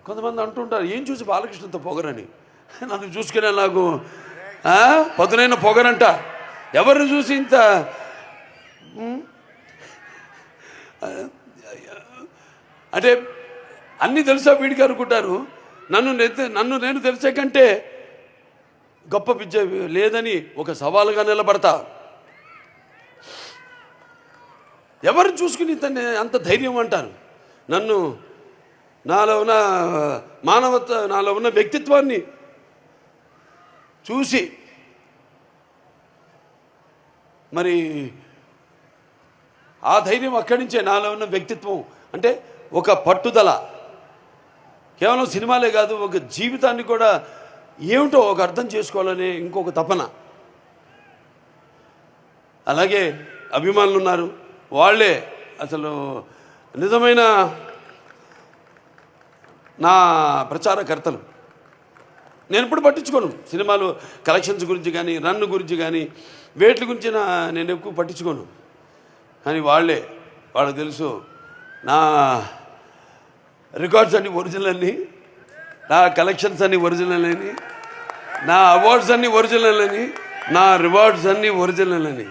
కొంతమంది అంటుంటారు, ఏం చూసి బాలకృష్ణతో పొగరని. నన్ను చూసుకునే నాకు పదునైన పొగరంట. ఎవరిని చూసి ఇంత అంటే అన్నీ తెలుసా వీడికి అనుకుంటారు. నన్ను నేను తెలిసే కంటే గొప్ప విద్య లేదని ఒక సవాలుగా నిలబడతా. ఎవరిని చూసుకుని అంత ధైర్యం అంటారు. నాలో ఉన్న మానవత్వ, నాలో ఉన్న వ్యక్తిత్వాన్ని చూసి మరి ఆ ధైర్యం అక్కడి నుంచే. నాలో ఉన్న వ్యక్తిత్వం అంటే ఒక పట్టుదల, కేవలం సినిమాలే కాదు, ఒక జీవితాన్ని కూడా ఏమిటో ఒక అర్థం చేసుకోవాలనే ఇంకొక తపన. అలాగే అభిమానులు ఉన్నారు, వాళ్ళే అసలు నిజమైన నా ప్రచారకర్తలు. నేను ఇప్పుడు పట్టించుకోను సినిమాలు కలెక్షన్స్ గురించి కానీ, రన్ గురించి కానీ, వేట్ల గురించి నేను ఎక్కువ పట్టించుకోను. కానీ వాళ్ళకి తెలుసు నా రికార్డ్స్ అన్నీ ఒరిజినల్ అని, నా కలెక్షన్స్ అన్నీ ఒరిజినల్ అని, నా అవార్డ్స్ అన్నీ ఒరిజినల్ అని, నా రివార్డ్స్ అన్నీ ఒరిజినల్ అని.